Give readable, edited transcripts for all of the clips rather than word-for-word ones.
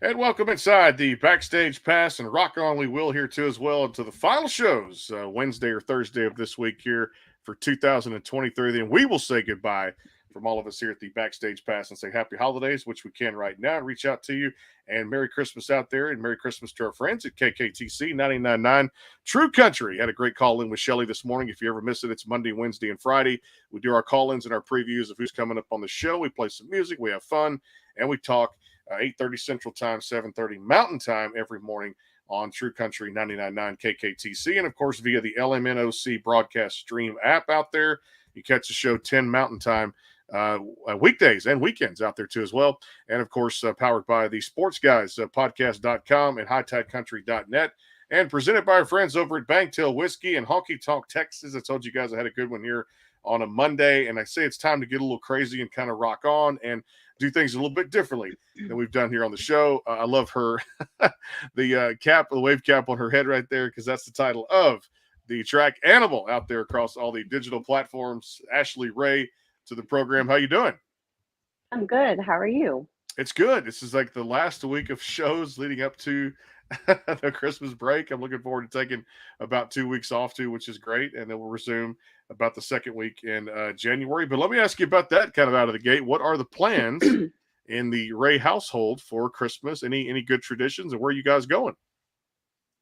And welcome inside the Backstage Pass and Rock On. We will here too as well to the final shows Wednesday or Thursday of this week here for 2023. Then we will say goodbye from all of us here at the Backstage Pass and say happy holidays, which we can right now. Reach out to you and Merry Christmas out there and Merry Christmas to our friends at KKTC 99.9 True Country. Had a great call in with Shelly this morning. If you ever miss it, it's Monday, Wednesday, and Friday. We do our call ins and our previews of who's coming up on the show. We play some music, we have fun, and we talk 8:30 Central Time, 7:30 Mountain Time every morning on True Country 99.9 KKTC. And, of course, via the LMNOC broadcast stream app out there. You catch the show 10 Mountain Time weekdays and weekends out there, too, as well. And, of course, powered by the Sports Guys, podcast.com and hightidecountry.net. And presented by our friends over at Bangtail Whiskey and Honky Tonk Texas. I told you guys I had a good one here on a Monday. And I say it's time to get a little crazy and kind of rock on and do things a little bit differently than we've done here on the show. I love her, the wave cap on her head right there, because that's the title of the track Animal out there across all the digital platforms. Ashley Ray to the program. How you doing? I'm good. How are you? It's good. This is like the last week of shows leading up to the Christmas break. I'm looking forward to taking about 2 weeks off too, which is great. And then we'll resume about the second week in January. But let me ask you about that kind of out of the gate. What are the plans in the Ray household for Christmas? Any good traditions, and where are you guys going?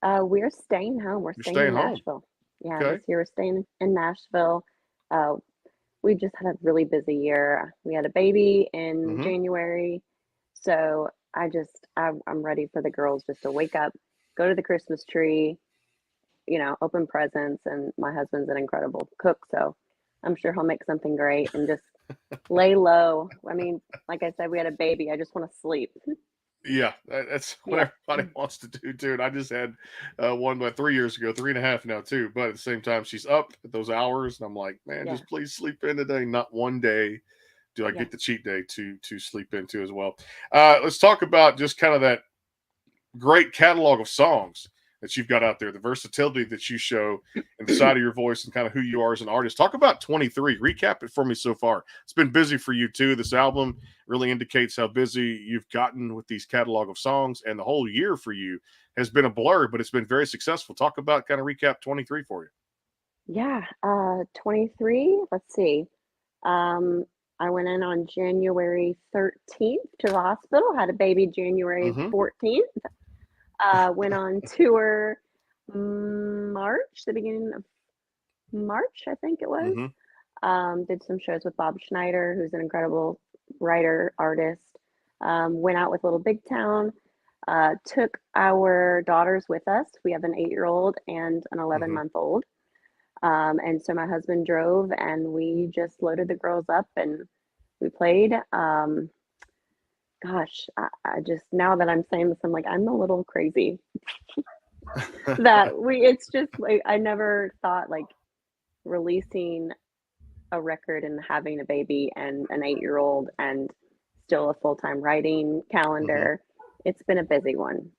We're staying home. We're You're staying staying in home. Nashville. Yeah, Okay. this year we're staying in Nashville. Uh, we just had a really busy year. We had a baby in Mm-hmm. January, so I'm ready for the girls just to wake up, go to the Christmas tree, open presents, and my husband's an incredible cook, so I'm sure he'll make something great and just lay low. I mean, like I said, we had a baby. I just want to sleep. Yeah, that's what Yeah. everybody wants to do, too. And I just had one about 3 years ago, 3.5 now, too. But at the same time, she's up at those hours, and I'm like, man, Yeah. just please sleep in today. Not one day do I Yeah. get the cheat day to sleep into as well. Let's talk about just kind of that great catalog of songs that you've got out there, the versatility that you show in the side of your voice and kind of who you are as an artist. Talk about 23. Recap it for me so far. It's been busy for you too. This album really indicates how busy you've gotten with these catalog of songs, and the whole year for you has been a blur, but it's been very successful. Talk about kind of recap 23 for you. Yeah, 23, let's see. Um, I went in on January 13th to the hospital, had a baby January Mm-hmm. 14th. Went on tour March, the beginning of March, I think it was. Mm-hmm. Did some shows with Bob Schneider, who's an incredible writer, artist. Went out with Little Big Town. Took our daughters with us. We have an 8-year-old and an Mm-hmm. 11-month-old. And so my husband drove and we just loaded the girls up and we played. Gosh, I just, now that I'm saying this, I'm like, I'm a little crazy that it's just like, I never thought like releasing a record and having a baby and an 8-year-old and still a full-time writing Mm-hmm. calendar. It's been a busy one.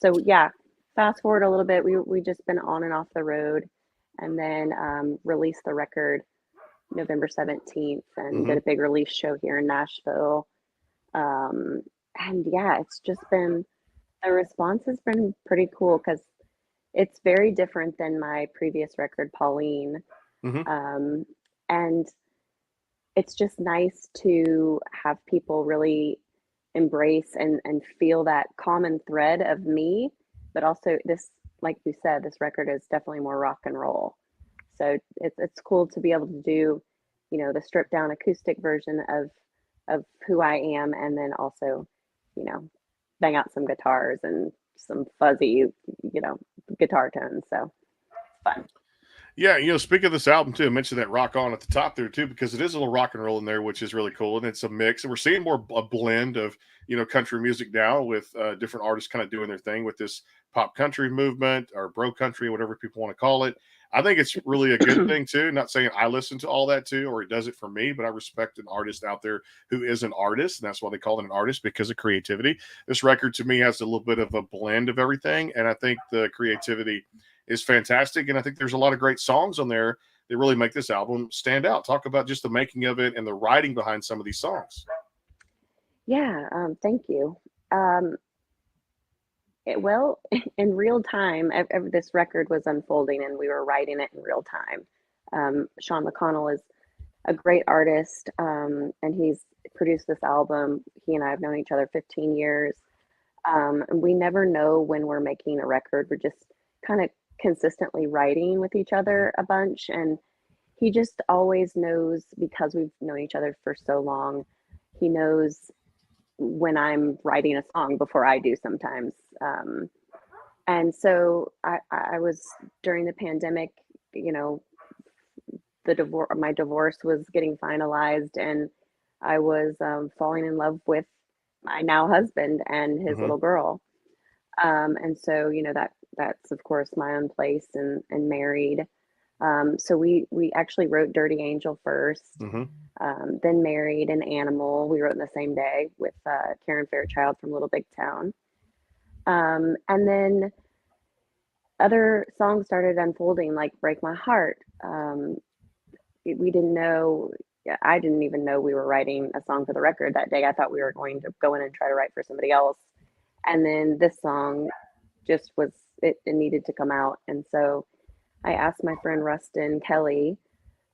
So yeah, fast forward a little bit, we just been on and off the road and then released the record November 17th and Mm-hmm. did a big release show here in Nashville. Um, and yeah, it's just been the response has been pretty cool because it's very different than my previous record, Pauline. Mm-hmm. Um, and it's just nice to have people really embrace and feel that common thread of me, but also this, like you said, this record is definitely more rock and roll. So it's cool to be able to do, the stripped down acoustic version of who I am, and then also, you know, bang out some guitars and some fuzzy, you know, guitar tones. So it's fun. Yeah, speaking of this album too, I mentioned that rock on at the top there too, because it is a little rock and roll in there, which is really cool, and it's a mix. And we're seeing more a blend of country music now with different artists kind of doing their thing with this pop country movement or bro country, whatever people want to call it. I think it's really a good thing too. Not saying I listen to all that too, or it does it for me, but I respect an artist out there who is an artist, and that's why they call it an artist because of creativity. This record to me has a little bit of a blend of everything, and I think the creativity is fantastic. And I think there's a lot of great songs on there that really make this album stand out. Talk about just the making of it and the writing behind some of these songs. Yeah, thank you. Um, Well, in real time, this record was unfolding and we were writing it in real time. Sean McConnell is a great artist, and he's produced this album. He and I have known each other 15 years. And we never know when we're making a record. We're just kind of consistently writing with each Mhm. other a bunch. And he just always knows, because we've known each other for so long, he knows when I'm writing a song before I do sometimes. And so I was, during the pandemic, you know, my divorce was getting finalized, and I was falling in love with my now husband and his Mhm. little girl. And so, that's of course my own place, and married. So we actually wrote Dirty Angel first, Mhm. then married an Animal. We wrote in the same day with Karen Fairchild from Little Big Town. And then other songs started unfolding, like Break My Heart. We didn't know, yeah, I didn't even know we were writing a song for the record that day. I thought we were going to go in and try to write for somebody else. And then this song just was, it needed to come out. And so I asked my friend Rustin Kelly,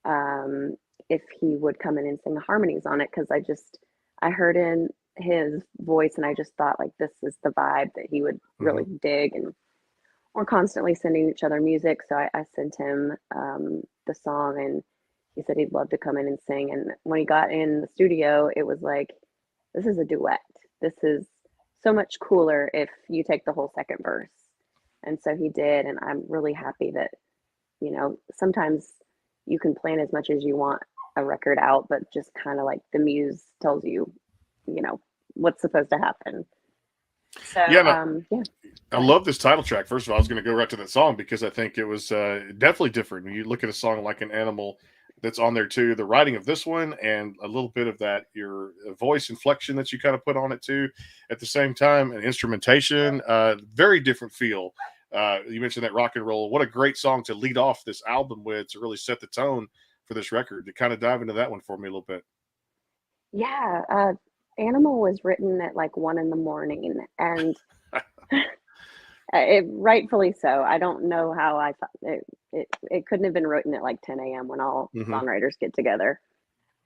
um, if he would come in and sing harmonies on it, because I heard in his voice and I just thought, like, this is the vibe that he would really Mhm. dig. And we're constantly sending each other music, so I sent him the song, and he said he'd love to come in and sing. And when he got in the studio, it was like, this is a duet. This is so much cooler if you take the whole second verse. And so he did, and I'm really happy that, sometimes you can plan as much as you want a record out, but just kind of like the muse tells you, you know, what's supposed to happen. So, Yeah, no, yeah, I go ahead. love this title track. First of all, I was going to go right to that song because I think it was definitely different. When you look at a song like An Animal that's on there too, the writing of this one and a little bit of that, your voice inflection that you kind of put on it too at the same time, and instrumentation, very different feel. You mentioned that rock and roll. What a great song to lead off this album with to really set the tone for this record. To kind of dive into that one for me a little bit. Yeah, Animal was written at like 1 in the morning, and it rightfully so. I don't know how I thought it couldn't have been written at like 10 a.m. when all Hmm. songwriters get together.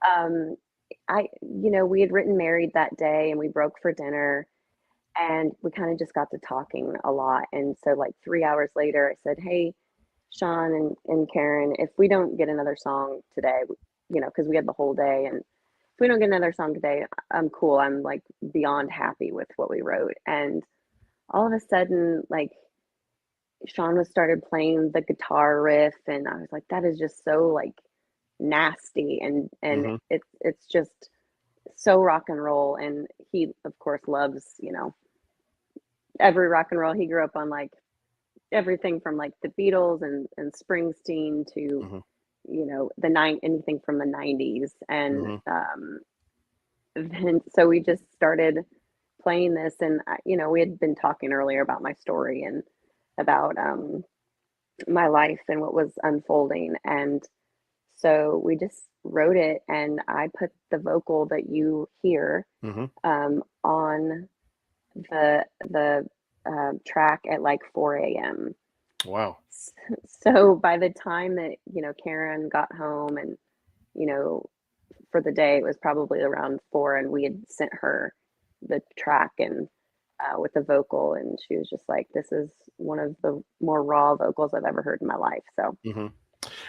Um, we had written Married that day, and we broke for dinner, and we kind of just got to talking a lot. And so, like, 3 hours later, I said, "Hey, Sean and Karen, if we don't get another song today, because we had the whole day, and if we don't get another song today, I'm cool. I'm like beyond happy with what we wrote." And all of a sudden, like, Sean was started playing the guitar riff, and I was like, that is just so like nasty, and Hmm. it's just so rock and roll. And he of course loves, every rock and roll. He grew up on like everything from like the Beatles and Springsteen to, Hmm. anything from the 90s. And Hmm. then so we just started playing this, and we had been talking earlier about my story and about my life and what was unfolding. And so we just wrote it, and I put the vocal that you hear Hmm. on the track at like 4 a.m. Wow. So by the time that, Karen got home, and, you know, for the day, it was probably around 4, and we had sent her the track, and with the vocal, and she was just like, this is one of the more raw vocals I've ever heard in my life. So Hmm.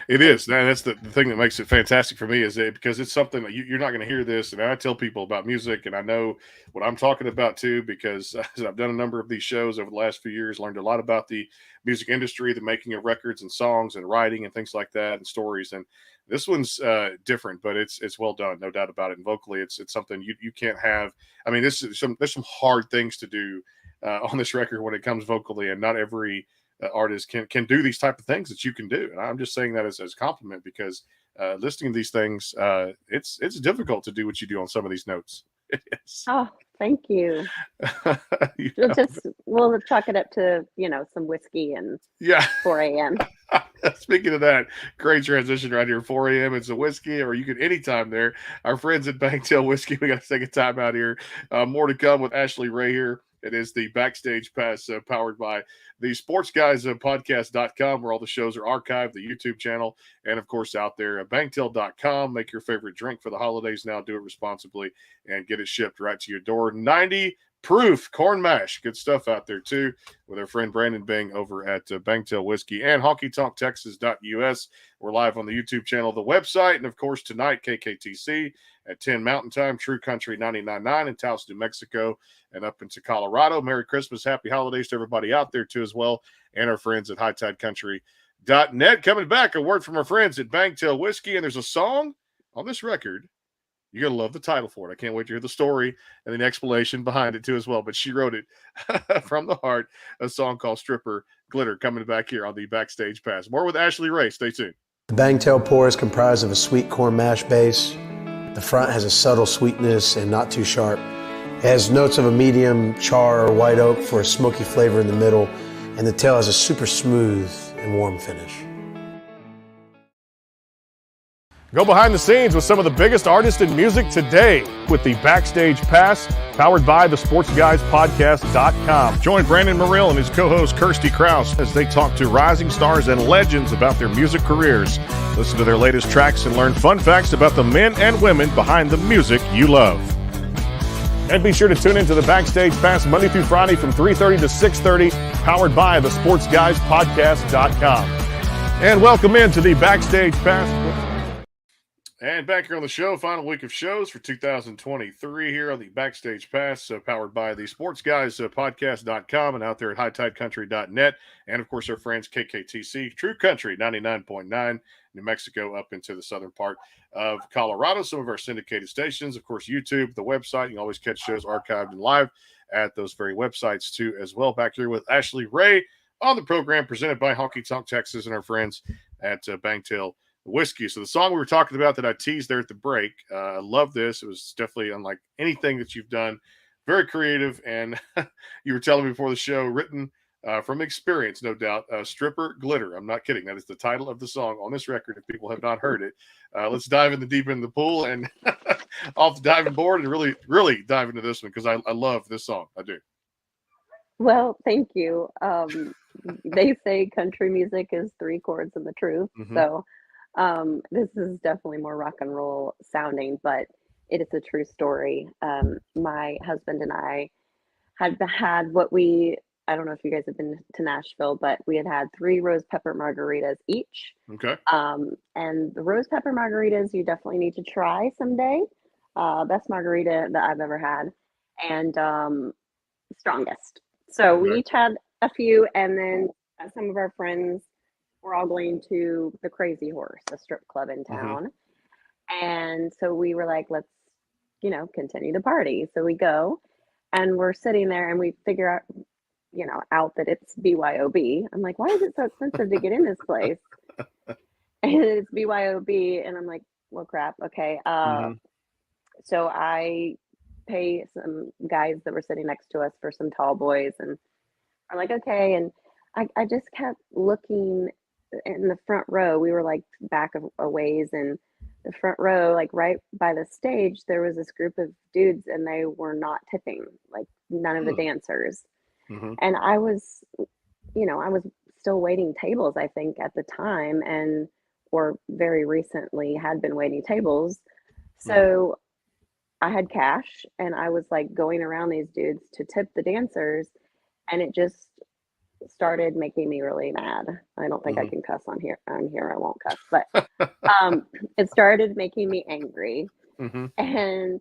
It it, is. That's the thing that makes it fantastic for me is that because it's something that you're not going to hear this. And I tell people about music, and I know what I'm talking about too, because I've done a number of these shows over the last few years, learned a lot about the music industry, the making of records and songs and writing and things like that and stories. And this one's different, but it's well done, no doubt about it. And vocally, it's something you can't have. I mean, there's some hard things to do on this record when it comes vocally, and not every artists can do these type of things that you can do. And I'm just saying that as a compliment because listening to these things, it's difficult to do what you do on some of these notes. It is. oh, thank you. You know, We'll chalk it up to, some whiskey and yeah. 4 a.m. Speaking of that, great transition right here. 4 a.m. It's a whiskey, or you can anytime there. Our friends at Bangtail Whiskey, we got to take a time out here. More to come with Ashley Ray here It is the Backstage Pass powered by the sportsguyspodcast.com, where all the shows are archived, the YouTube channel, and of course out there at bangtail.com. Make your favorite drink for the holidays now. Do it responsibly and get it shipped right to your door. 90 proof corn mash. Good stuff out there too with our friend Brandon Bing over at Bangtail Whiskey and honkytonktexas.us. We're live on the YouTube channel, the website, and of course tonight KKTC at 10 Mountain Time, True Country 99.9 in Taos, New Mexico, and up into Colorado. Merry Christmas, happy holidays to everybody out there too as well, and our friends at HighTideCountry.net. Coming back, a word from our friends at Bangtail Whiskey, and there's a song on this record. You're going to love the title for it. I can't wait to hear the story and the explanation behind it too as well. But she wrote it from the heart, a song called Stripper Glitter, coming back here on the Backstage Pass. More with Ashley Ray. Stay tuned. The Bangtail pour is comprised of a sweet corn mash base. The front has a subtle sweetness and not too sharp. It has notes of a medium char or white oak for a smoky flavor in the middle, and the tail has a super smooth and warm finish. Go behind the scenes with some of the biggest artists in music today with the Backstage Pass, powered by the sportsguyspodcast.com. Join Brandon Morrill and his co-host Kirsty Krause as they talk to rising stars and legends about their music careers. Listen to their latest tracks and learn fun facts about the men and women behind the music you love. And be sure to tune into the Backstage Pass Monday through Friday from 3:30 to 6:30, powered by the sportsguyspodcast.com. And welcome into the Backstage Pass. And back here on the show, final week of shows for 2023 here on the Backstage Pass, powered by the sportsguyspodcast.com and out there at hightidecountry.net. And, of course, our friends KKTC, True Country 99.9, New Mexico up into the southern part of Colorado. Some of our syndicated stations, of course, YouTube, the website. You can always catch shows archived and live at those very websites, too, as well. Back here with Ashley Ray on the program presented by Honky Tonk Texas and our friends at Bangtail Whiskey. So the song we were talking about that I teased there at the break, I love this. It was definitely unlike anything that you've done. Very creative, and you were telling me before the show, written from experience, no doubt. Stripper Glitter. I'm not kidding. That is the title of the song on this record. If people have not heard it, let's dive in the deep in the pool and off the diving board and really, really dive into this one because I love this song. I do. Well, thank you. They say country music is 3 chords and the truth. Mhm. So this is definitely more rock and roll sounding, but it is a true story. My husband and I had what I don't know if you guys have been to Nashville, but we had 3 rose pepper margaritas each. Okay. And the rose pepper margaritas, you definitely need to try someday. Best margarita that I've ever had, and strongest. So we Okay. each had a few, and then some of our friends were all going to the Crazy Horse, a strip club in town. And so we were like, let's, continue the party. So we go and we're sitting there and we figure out that it's BYOB. I'm like, why is it so expensive to get in this place? And it's BYOB. And I'm like, well, crap. Okay. Mhm. So I pay some guys that were sitting next to us for some tall boys, and I'm like, okay. And I just kept looking in the front row. We were like back a ways, and the front row, like right by the stage, there was this group of dudes, and they were not tipping, like none of the dancers. Mhm. And I was still waiting tables, I think, at the time, or very recently had been waiting tables. So I had cash, and I was like going around these dudes to tip the dancers, and it just started making me really mad. I don't think I can cuss on here. I won't cuss, but it started making me angry. Mhm. And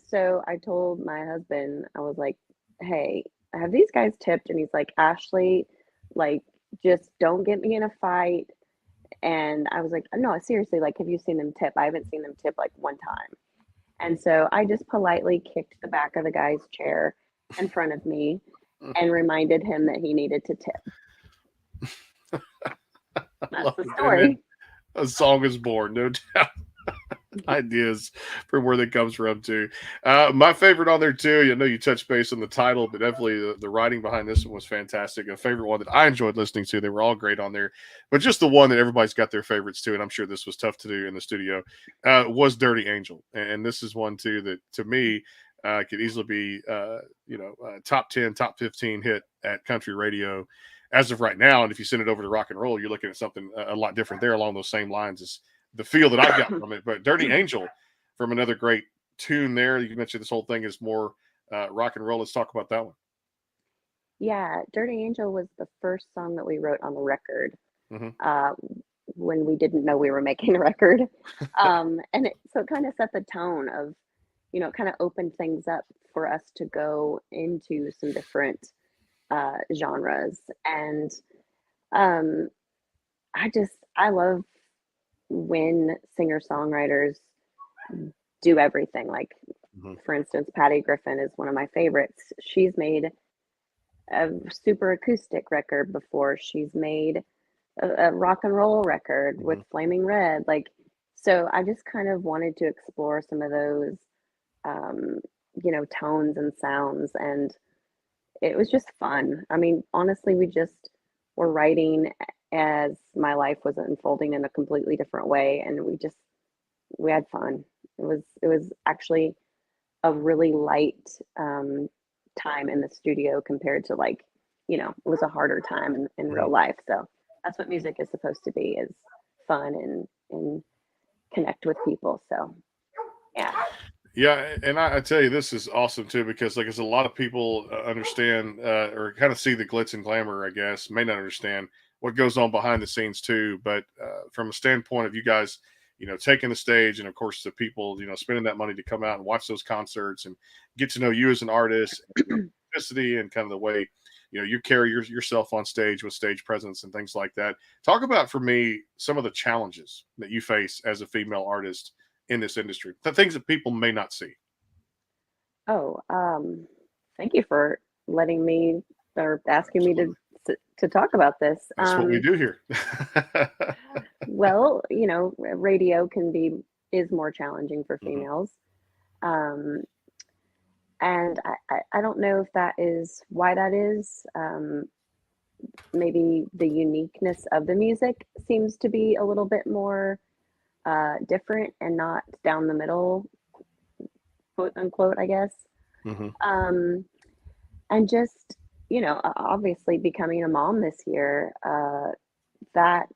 so I told my husband, I was like, hey, have these guys tipped? And he's like, Ashley, like, just don't get me in a fight. And I was like, no, seriously, like, have you seen them tip? I haven't seen them tip like one time. And so I just politely kicked the back of the guy's chair in front of me and reminded him that he needed to tip. That's the story. A song is born, no doubt. Ideas from where that comes from too. My favorite on there too, I know you touched base on the title, but definitely the writing behind this one was fantastic. A favorite one that I enjoyed listening to. They were all great on there, but just the one that everybody's got their favorites too, and I'm sure this was tough to do in the studio, was Dirty Angel. And this is one too that to me, could easily be, top 10, top 15 hit at country radio as of right now. And if you send it over to rock and roll, you're looking at something a lot different there along those same lines as the feel that I've got from it. But Dirty Angel from another great tune there. You mentioned this whole thing is more rock and roll. Let's talk about that one. Yeah, Dirty Angel was the first song that we wrote on the record Mm-hmm. when we didn't know we were making a record. So it kind of set the tone of, kind of opened things up for us to go into some different genres. And I love when singer-songwriters do everything. Like, for instance, Patty Griffin is one of my favorites. She's made a super acoustic record before. She's made a rock and roll record with Flaming Red. Like, so I just kind of wanted to explore some of those, tones and sounds, and it was just fun. I mean, honestly, we just were writing as my life was unfolding in a completely different way, and we had fun. It was actually a really light time in the studio compared to, like, it was a harder time in real life. So that's what music is supposed to be, is fun and connect with people. So yeah. Yeah, and I tell you, this is awesome too, because like as a lot of people understand or kind of see the glitz and glamour, I guess, may not understand what goes on behind the scenes too. But from a standpoint of you guys, taking the stage, and of course the people, spending that money to come out and watch those concerts and get to know you as an artist, and authenticity, and kind of the way you carry yourself on stage with stage presence and things like that. Talk about, for me, some of the challenges that you face as a female artist in this industry, the things that people may not see. Oh, thank you for letting me, or asking me to talk about this. That's what we do here. Well, radio is more challenging for females. And I don't know if that is why that is. Maybe the uniqueness of the music seems to be a little bit more different and not down the middle, quote unquote, I guess. And just, obviously becoming a mom this year, that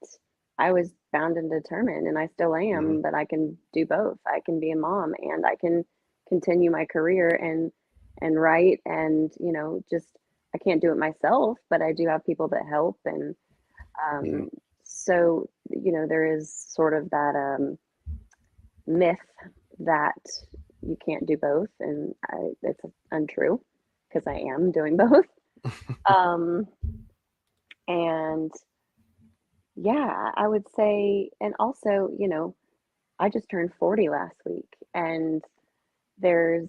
I was bound and determined, and I still am, that I can do both. I can be a mom and I can continue my career and write, and just, I can't do it myself, but I do have people that help. And so there is sort of that myth that you can't do both, and it's untrue, because I am doing both. And yeah, I would say, and also, I just turned 40 last week, and there's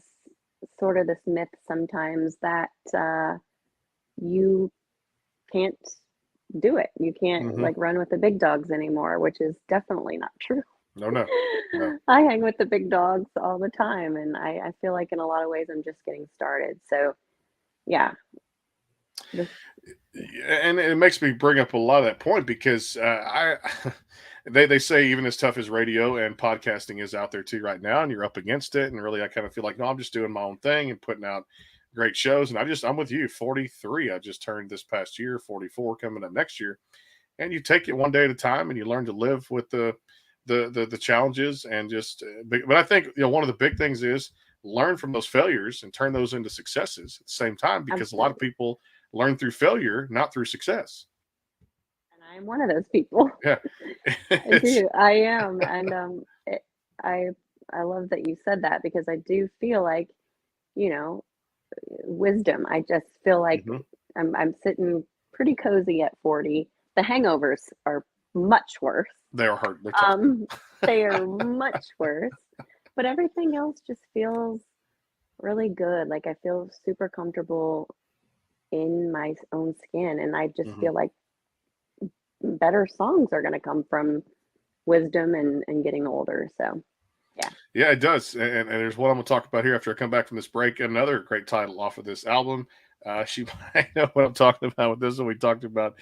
sort of this myth sometimes that you can't do it. You can't like run with the big dogs anymore, which is definitely not true. No. I hang with the big dogs all the time, and I feel like in a lot of ways I'm just getting started. So yeah. And it makes me bring up a lot of that point, because they say even as tough as radio and podcasting is out there too right now, and you're up against it, and really I kind of feel like, no, I'm just doing my own thing and putting out great shows. And I'm with you, 43. I just turned this past year, 44 coming up next year. And you take it one day at a time, and you learn to live with the challenges, and just but I think one of the big things is learn from those failures and turn those into successes at the same time, because Absolutely. a lot of people learn through failure, not through success. And I am one of those people. Yeah. I do. I am. And I love that you said that, because I do feel like, wisdom. I just feel like I'm sitting pretty cozy at 40. The hangovers are much worse. They are hard. They are much worse. But everything else just feels really good. Like, I feel super comfortable in my own skin, and I just feel like better songs are going to come from wisdom and getting older. So yeah, it does. And there's what I'm gonna talk about here after I come back from this break. Another great title off of this album. She might know what I'm talking about with this one. We talked about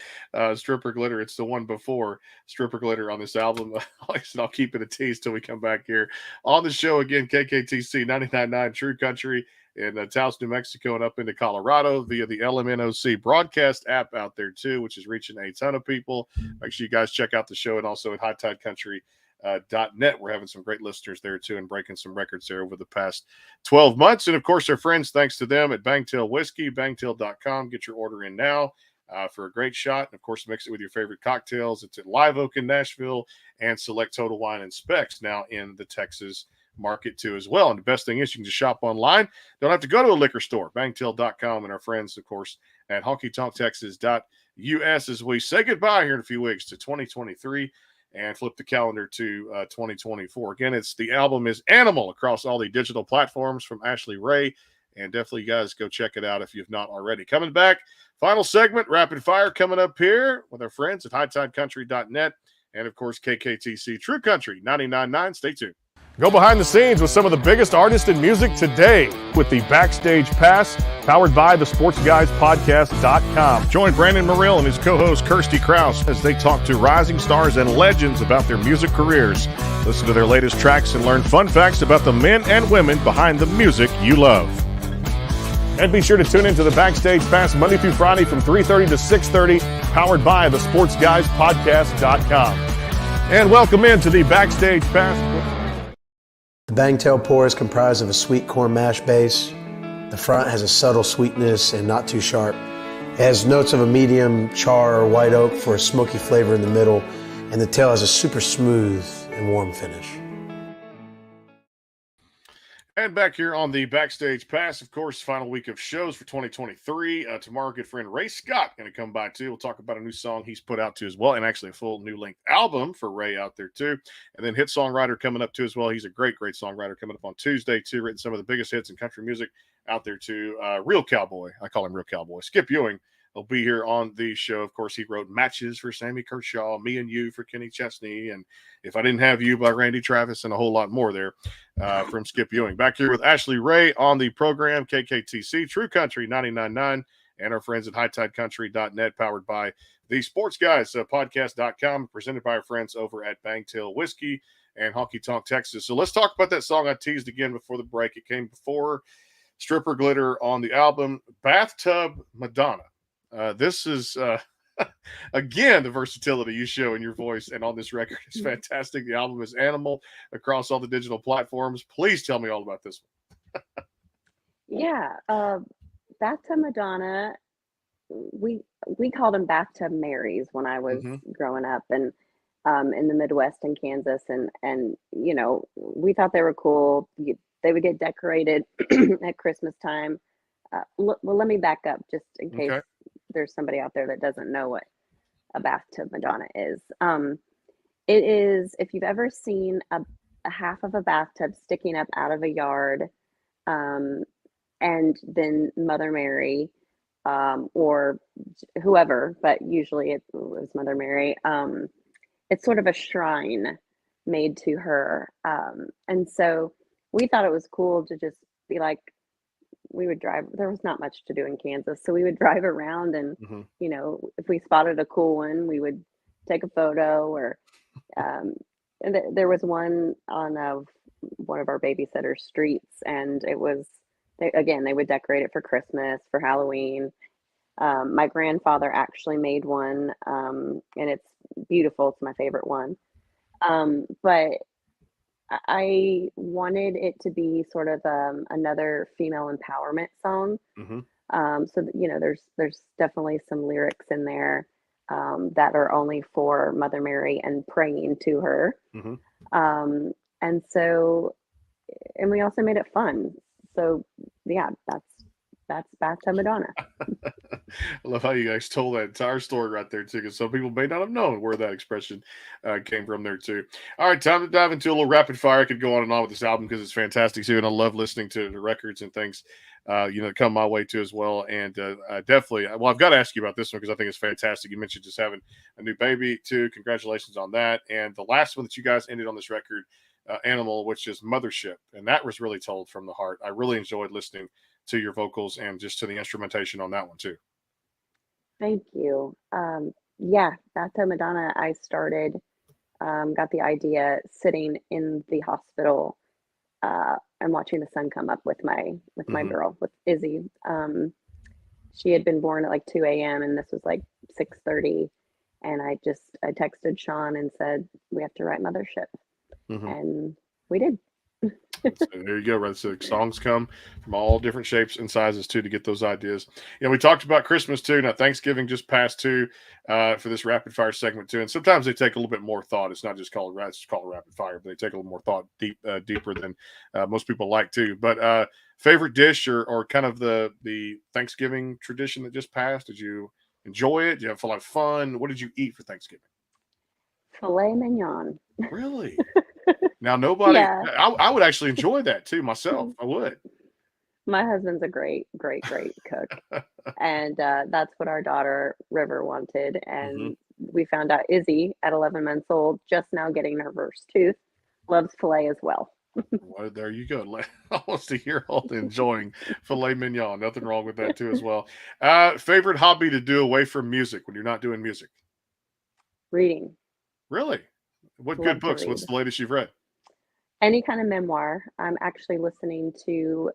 Stripper Glitter. It's the one before Stripper Glitter on this album. Like I said, I'll keep it a tease till we come back here on the show again. KKTC 99.9 True Country in Taos, New Mexico, and up into Colorado via the LMNOC broadcast app out there too, which is reaching a ton of people. Make sure you guys check out the show, and also at HighTideCountry.net. We're having some great listeners there too, and breaking some records there over the past 12 months. And of course, our friends, thanks to them at Bangtail Whiskey, bangtail.com. Get your order in now. For a great shot. And of course, mix it with your favorite cocktails. It's at Live Oak in Nashville and select Total Wine and Specs now in the Texas market too as well. And the best thing is you can just shop online. Don't have to go to a liquor store. Bangtail.com, and our friends, of course, at honkytonktexas.us as we say goodbye here in a few weeks to 2023 and flip the calendar to 2024. Again, the album is Animal across all the digital platforms from Ashley Ray. And definitely, you guys, go check it out if you've not already. Coming back, final segment, rapid fire coming up here with our friends at HighTideCountry.net and, of course, KKTC True Country 99.9. Stay tuned. Go behind the scenes with some of the biggest artists in music today with the Backstage Pass, powered by the SportsGuysPodcast.com. Join Brandon Morrill and his co-host Kirsty Krause as they talk to rising stars and legends about their music careers. Listen to their latest tracks and learn fun facts about the men and women behind the music you love. And be sure to tune into the Backstage Pass Monday through Friday from 3:30 to 6:30, powered by the SportsGuysPodcast.com. And welcome into the Backstage Pass. The Bangtail pour is comprised of a sweet corn mash base. The front has a subtle sweetness and not too sharp. It has notes of a medium char or white oak for a smoky flavor in the middle, and the tail has a super smooth and warm finish. And back here on the Backstage Pass, of course, final week of shows for 2023. Tomorrow, good friend Ray Scott going to come by too. We'll talk about a new song he's put out too as well, and actually a full new length album for Ray out there too. And then hit songwriter coming up too as well. He's a great songwriter coming up on Tuesday too. Written some of the biggest hits in country music out there too. Real Cowboy, I call him Real Cowboy. Skip Ewing will be here on the show. Of course, he wrote Matches for Sammy Kershaw, Me and You for Kenny Chesney, and If I Didn't Have You by Randy Travis, and a whole lot more there from Skip Ewing. Back here with Ashley Ray on the program, KKTC, True Country 99.9, and our friends at HighTideCountry.net, powered by the Sports Guys Podcast.com, presented by our friends over at Bangtail Whiskey and Honky Tonk Texas. So let's talk about that song I teased again before the break. It came before Stripper Glitter on the album, Bathtub Madonna. This is, again, the versatility you show in your voice and on this record is fantastic. The album is Animal across all the digital platforms. Please tell me all about this one. Yeah, Bathtub Madonna, we called them Bathtub Marys when I was growing up, and in the Midwest in Kansas, and you know, we thought they were cool. They would get decorated at Christmas time. Well, let me back up just in case there's somebody out there that doesn't know what a Bathtub Madonna is. It is, if you've ever seen a half of a bathtub sticking up out of a yard, and then Mother Mary, or whoever, but usually it was Mother Mary. It's sort of a shrine made to her. And so we thought it was cool to just be like, we would drive, there was not much to do in Kansas. So we would drive around and, you know, if we spotted a cool one, we would take a photo, or, and there was one on one of our babysitter streets, and it was, they would decorate it for Christmas, for Halloween. My grandfather actually made one, and it's beautiful. It's my favorite one. But I wanted it to be sort of another female empowerment song. So you know, there's definitely some lyrics in there that are only for Mother Mary and praying to her. And so, and we also made it fun. So yeah, that's Bathtub Madonna. I love how you guys told that entire story right there too, because some people may not have known where that expression came from there too. All right, time to dive into a little rapid fire. I could go on and on with this album because it's fantastic too, and I love listening to the records and things you know, that come my way too as well. And definitely, well, I've got to ask you about this one because I think it's fantastic. You mentioned just having a new baby too. Congratulations on that. And the last one that you guys ended on this record, Animal, which is Mothership, and that was really told from the heart. I really enjoyed listening to your vocals and just to the instrumentation on that one too. Thank you. Yeah, Bathtub Madonna, I started, got the idea sitting in the hospital I'm watching the sun come up with my Mhm. girl, with Izzy. She had been born at like 2 a.m. and this was like 6:30, and I texted Sean and said we have to write Mothership, Mhm. and we did. So there you go, right? So songs come from all different shapes and sizes too to get those ideas. We talked about Christmas too. Now Thanksgiving just passed too for this rapid fire segment too. And sometimes they take a little bit more thought. It's not just called it's just called rapid fire, but they take a little more thought deeper than most people like to. But favorite dish or kind of the Thanksgiving tradition that just passed? Did you enjoy it? Did you have a lot of fun? What did you eat for Thanksgiving? Filet mignon. Really? Now nobody. Yeah. I would actually enjoy that too myself. I would. My husband's a great, great, great cook. And that's what our daughter River wanted. Mhm. And we found out Izzy, at 11 months old, just now getting her first tooth, loves filet as well. Well, there you go. Almost a year old enjoying filet mignon. Nothing wrong with that too, as well. Favorite hobby to do away from music when you're not doing music? Reading. Really? What good Love to books? What's read. the latest you've read? Any kind of memoir. I'm actually listening to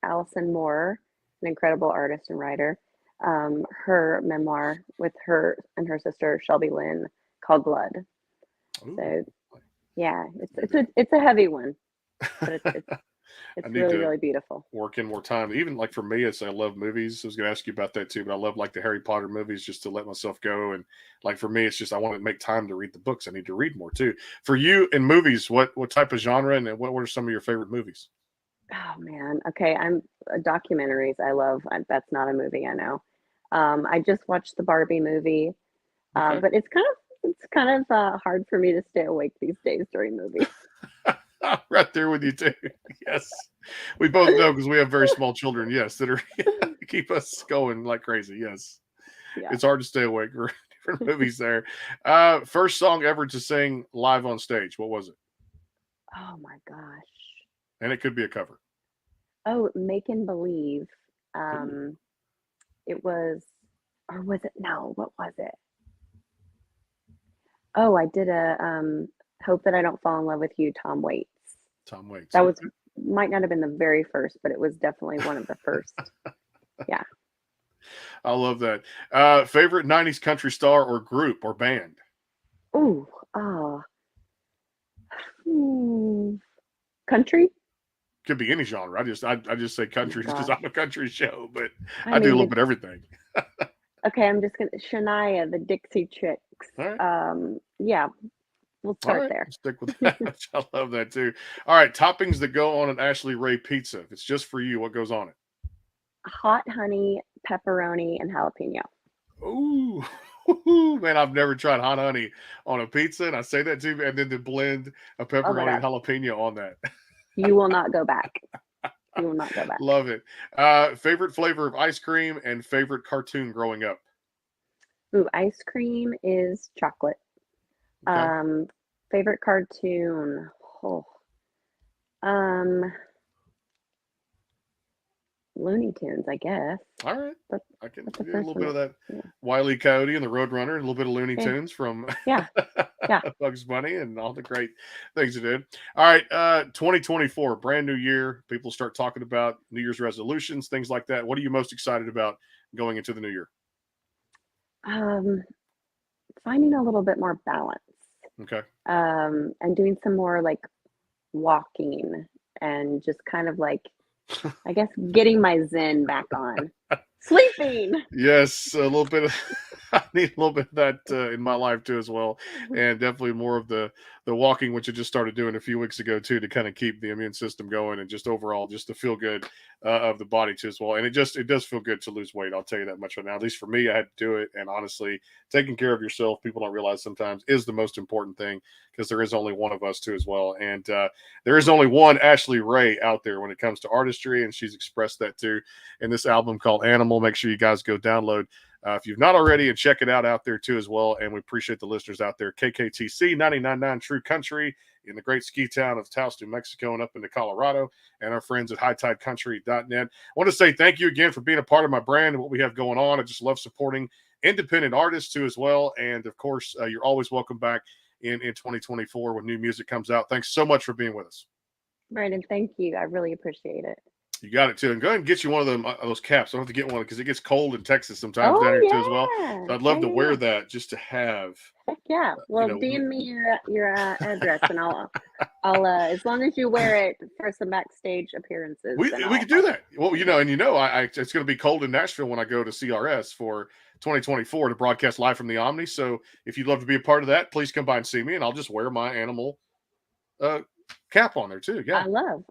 Allison Moore, an incredible artist and writer. Her memoir with her and her sister Shelby Lynn, called Blood. Ooh, So yeah, need to, it's a heavy one, but I it's need really, to really beautiful. work in more time. Even like for me, it's I love movies. I was going to ask you about that too, but I love like the Harry Potter movies just to let myself go. And like for me, it's just I want to make time to read the books. I need to read more too. For you in movies, what type of genre and what are some of your favorite movies? Oh man. Okay, I'm documentaries. I love. That's not a movie, I know. I just watched the Barbie movie, Okay. but it's kind of hard for me to stay awake these days during movies. Right there with you too. Yes, we both know because we have very small children. Yes, that are keep us going like crazy. Yes, Yeah. it's hard to stay awake for different movies. There, first song ever to sing live on stage. What was it? Oh my gosh. And it could be a cover. Oh, Make and Believe. Ooh, Um, it was, or was it? No, what was it? Oh, I did a Hope That I Don't Fall in Love with You, Tom Waits. Tom Waits. That was Okay, might not have been the very first, but it was definitely one of the first. Yeah. I love that. Favorite '90s country star or group or band? Ooh, ah, hmm, country. Could be any genre. I just say Oh my country because gosh. I'm a country show, but I I do a mean, little bit of everything. okay, I'm just gonna Shania, the Dixie Chicks. All right. Yeah, we'll All start right, there. stick with that. I love that too. All right, toppings that go on an Ashley Ray pizza. If it's just for you, what goes on it? Hot honey, pepperoni, and jalapeno. Ooh, man, I've never tried hot honey on a pizza, and I say that too, and then to blend a Oh my pepperoni and God, jalapeno on that. you will not go back. You will not go back. Love it. Favorite flavor of ice cream and favorite cartoon growing up. Ooh, ice cream is chocolate. Okay. Um, Favorite cartoon. Oh, um, Looney Tunes, I guess. All right. That's I can that's the do a first little one bit that. of that Yeah, Wile E. Coyote and the Roadrunner, a little bit of Looney yeah, Tunes from yeah, yeah. Bugs Bunny and all the great things it did. All right, 2024, brand new year. People start talking about New Year's resolutions, things like that. What are you most excited about going into the new year? Um, Finding a little bit more balance. Okay. And doing some more like walking and just kind of like, I guess, getting my zen back on. Sleeping. Yes, a little bit of I need a little bit of that in my life too as well, and definitely more of the walking, which I just started doing a few weeks ago too, to kind of keep the immune system going and just overall just to feel good of the body too as well. And it does feel good to lose weight. I'll tell you that much right now. At least for me, I had to do it, and honestly, taking care of yourself, people don't realize sometimes is the most important thing because there is only one of us too as well, and there is only one Ashley Ray out there when it comes to artistry, and she's expressed that too in this album called Animal. Make sure you guys go download if you've not already and check it out there too as well. And we appreciate the listeners out there. KKTC 99.9 True Country in the great ski town of Taos, New Mexico, and up into Colorado, and our friends at hightidecountry.net. I want to say thank you again for being a part of my brand and what we have going on. I just love supporting independent artists too as well. And of course, you're always welcome back in 2024 when new music comes out. Thanks so much for being with us. Brandon, thank you. I really appreciate it. You got it too. And go ahead and get you one of them those caps. I don't have to get one because it gets cold in Texas sometimes down Oh here too as well. yeah. So I'd love to Yeah. wear that just to have. Heck yeah. Well, know, DM me your address and I'll as long as you wear it for some backstage appearances. We then could do that. Well, I it's going to be cold in Nashville when I go to CRS for 2024 to broadcast live from the Omni. So if you'd love to be a part of that, please come by and see me, and I'll just wear my animal cap on there too. Yeah,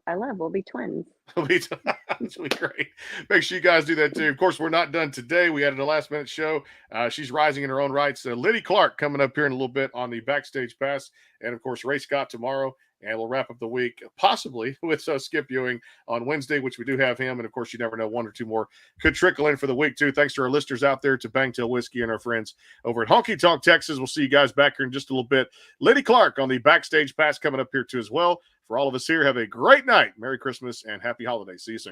I love. We'll be twins. it'll be great. Make sure you guys do that too. Of course, we're not done today. We added a last minute show. She's rising in her own rights. Liddy Clark coming up here in a little bit on the Backstage Pass, and of course Ray Scott tomorrow. And we'll wrap up the week possibly with Skip Ewing on Wednesday, which we do have him. And of course, you never know, one or two more could trickle in for the week too. Thanks to our listeners out there, to Bangtail Whiskey and our friends over at Honky Tonk Texas. We'll see you guys back here in just a little bit. Liddy Clark on the Backstage Pass coming up here too as well. For all of us here, have a great night. Merry Christmas and happy holidays. See you soon.